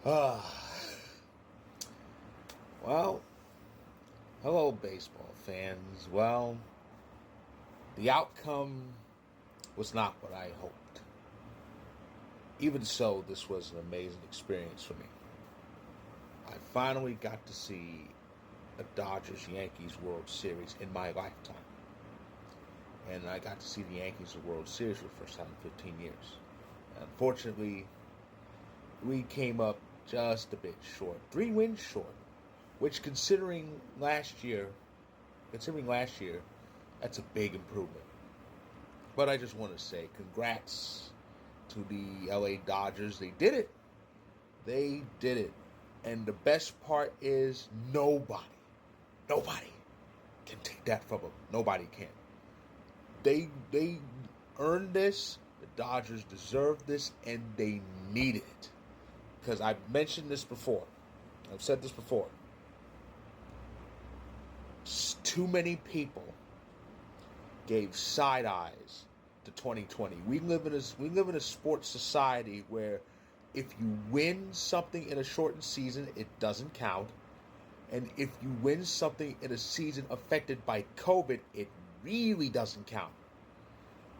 Ah, well, hello, baseball fans. Well, the outcome was not what I hoped. Even so, this was an amazing experience for me. I finally got to see a Dodgers Yankees World Series in my lifetime. And I got to see the Yankees World Series for the first time in 15 years. Unfortunately, we came up just a bit short. 3 wins short. Which, considering last year, that's a big improvement. But I just want to say congrats to the LA Dodgers. They did it. They did it. And the best part is nobody can take that from them. Nobody can. They earned this. The Dodgers deserve this, and they needed it. Because I've mentioned this before. I've said this before. Too many people gave side eyes to 2020. We live in a sports society where if you win something in a shortened season, it doesn't count, and if you win something in a season affected by COVID, it really doesn't count.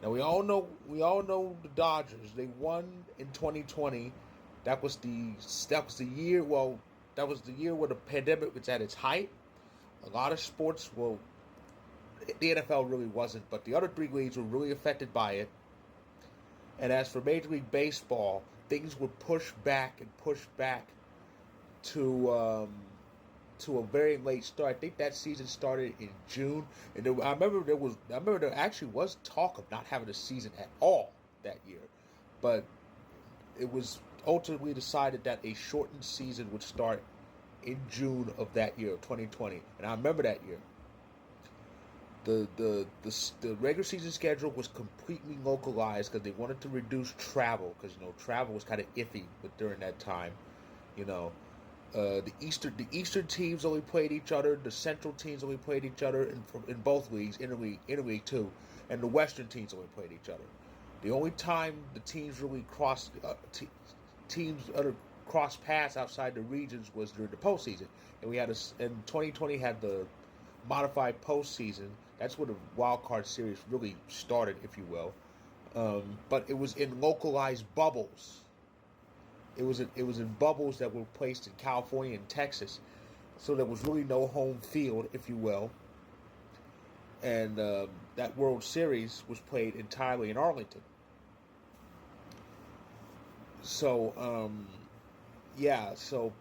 Now we all know the Dodgers. They won in 2020. That was the year. Well, that was the year where the pandemic was at its height. A lot of sports, well, the NFL really wasn't, but the other three leagues were really affected by it. And as for Major League Baseball, things were pushed back and pushed back to a very late start. I think that season started in June, and I remember there actually was talk of not having a season at all that year, but it was ultimately decided that a shortened season would start in June of that year, 2020, and I remember that year. The regular season schedule was completely localized because they wanted to reduce travel because travel was kind of iffy during that time. You know, the Eastern teams only played each other. The Central teams only played each other in both leagues, interleague too, and the Western teams only played each other. The only time the teams really teams other cross paths outside the regions was during the postseason, and and 2020 had the modified postseason. That's where the wild card series really started, if you will. But it was in localized bubbles. It was in bubbles that were placed in California and Texas, so there was really no home field, if you will. And that World Series was played entirely in Arlington. So yeah, so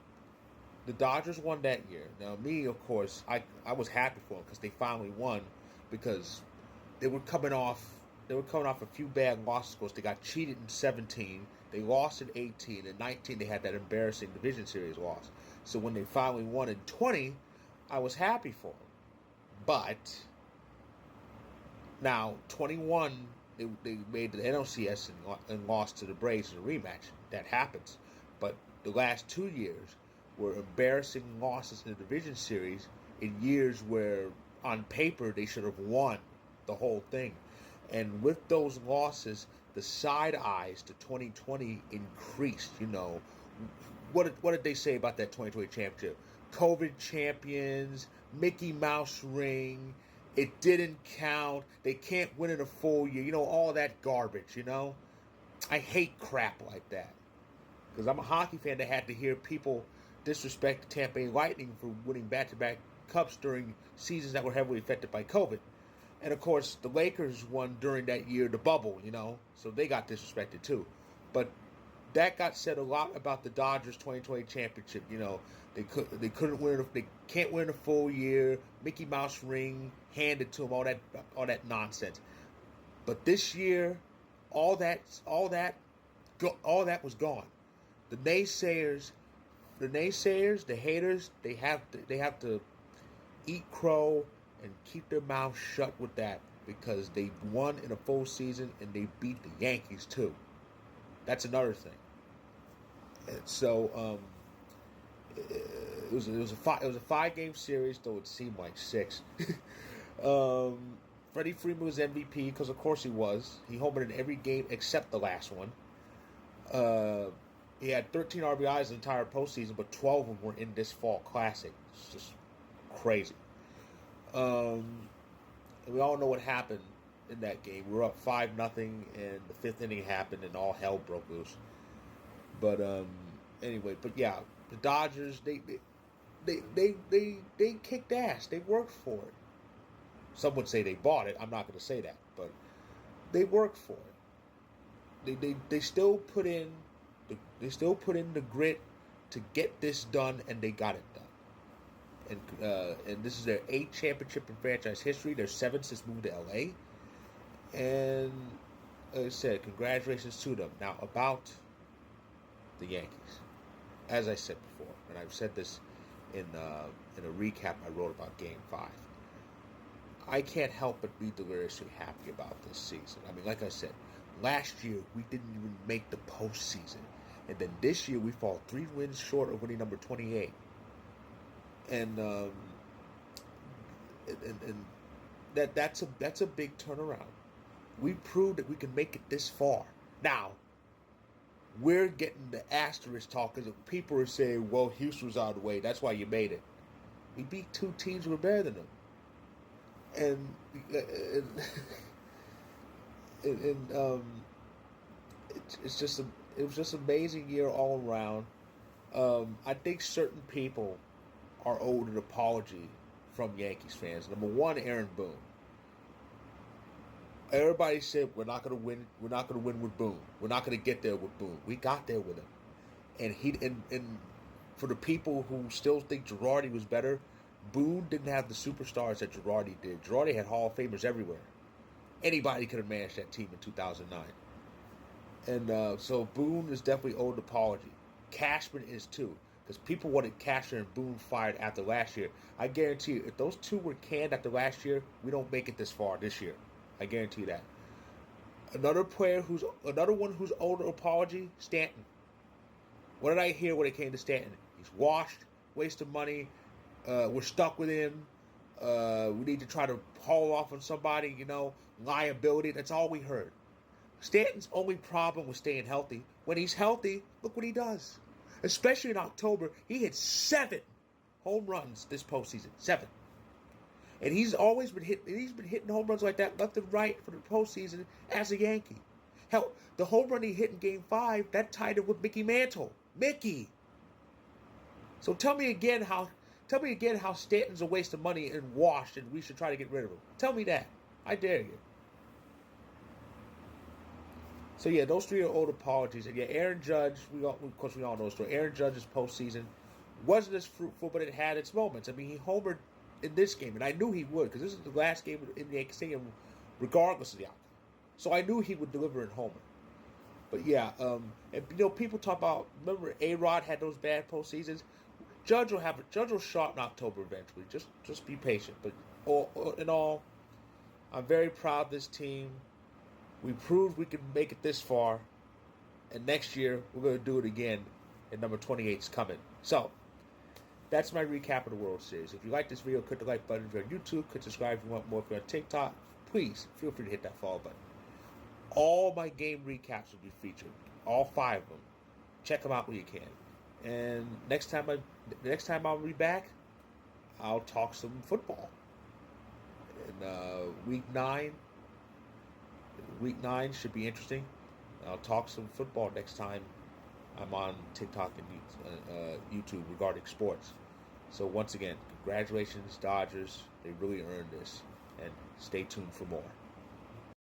the Dodgers won that year. Now, me, of course, I was happy for them because they finally won because they were coming off a few bad losses. Of course, they got cheated in 17. They lost in 18. In 19, they had that embarrassing division series loss. So when they finally won in 20, I was happy for them. But now 21, they made the NLCS and lost to the Braves in a rematch. That happens. But the last 2 years were embarrassing losses in the division series in years where, on paper, they should have won the whole thing. And with those losses, the side eyes to 2020 increased. What did they say about that 2020 championship? COVID champions, Mickey Mouse ring. It didn't count. They can't win in a full year. All that garbage. I hate crap like that because I'm a hockey fan that had to hear people disrespect the Tampa Bay Lightning for winning back-to-back cups during seasons that were heavily affected by COVID. And of course, the Lakers won during that year, the bubble, so they got disrespected too. But that got said a lot about the Dodgers 2020 championship. They couldn't win. They can't win a full year. Mickey Mouse ring handed to them. All that nonsense. But this year, all that was gone. The naysayers, the haters, they have to eat crow and keep their mouths shut with that because they won in a full season and they beat the Yankees too. That's another thing. And so it was a 5 game series, though it seemed like 6. Freddie Freeman was MVP because of course he was. He homered in every game except the last one. He had 13 RBIs the entire postseason, but 12 of them were in this fall classic. It's just crazy. And we all know what happened in that game. We were up 5-0, and the fifth inning happened, and all hell broke loose. But anyway, but yeah, the Dodgers they kicked ass. They worked for it. Some would say they bought it. I'm not going to say that, but they worked for it. They still put in the grit to get this done, and they got it done. And this is their 8th championship in franchise history. Their 7th since moving to LA. And like I said, congratulations to them. Now about the Yankees, as I said before, and I've said this in a recap I wrote about Game 5. I can't help but be deliriously happy about this season. I mean, like I said, last year we didn't even make the postseason, and then this year we fall 3 wins short of winning number 28. And that's a big turnaround. We proved that we can make it this far. Now, we're getting the asterisk talk because people are saying, well, Houston was out of the way. That's why you made it. We beat 2 teams who were better than them. It was just an amazing year all around. I think certain people are owed an apology from Yankees fans. Number one, Aaron Boone. Everybody said we're not going to win. We're not going to win with Boone. We're not going to get there with Boone. We got there with him, and for the people who still think Girardi was better, Boone didn't have the superstars that Girardi did. Girardi had Hall of Famers everywhere. Anybody could have managed that team in 2009. And so Boone is definitely owed an apology. Cashman is too, because people wanted Cashman and Boone fired after last year. I guarantee you, if those two were canned after last year, we don't make it this far this year. I guarantee that. Another one who's owed an apology, Stanton. What did I hear when it came to Stanton? He's washed, wasted money. We're stuck with him. We need to try to haul off on somebody, liability. That's all we heard. Stanton's only problem was staying healthy. When he's healthy, look what he does. Especially in October, he hit 7 home runs this postseason. 7. And he's always been hitting home runs like that left and right for the postseason as a Yankee. Hell, the home run he hit in Game 5, that tied it with Mickey Mantle. Mickey. So tell me again how Stanton's a waste of money and washed, and we should try to get rid of him. Tell me that. I dare you. So yeah, those 3 are old apologies. And yeah, Aaron Judge, of course we all know the story. Aaron Judge's postseason wasn't as fruitful, but it had its moments. I mean, he homered in this game, and I knew he would, because this is the last game in the Yankee Stadium, regardless of the outcome. So I knew he would deliver in homer. But yeah, and people talk about, remember A-Rod had those bad postseasons. Judge will show up in October eventually. Just be patient. But all in all, I'm very proud of this team. We proved we could make it this far, and next year we're going to do it again, and number 28 is coming. So that's my recap of the World Series. If you like this video, click the like button. If you're on YouTube, click subscribe. If you want more, if you're on TikTok, please feel free to hit that follow button. All my game recaps will be featured, all 5 of them. Check them out when you can. And next time I'll be back, I'll talk some football. And Week 9 should be interesting. I'll talk some football next time I'm on TikTok and YouTube regarding sports. So once again, congratulations, Dodgers. They really earned this. And stay tuned for more.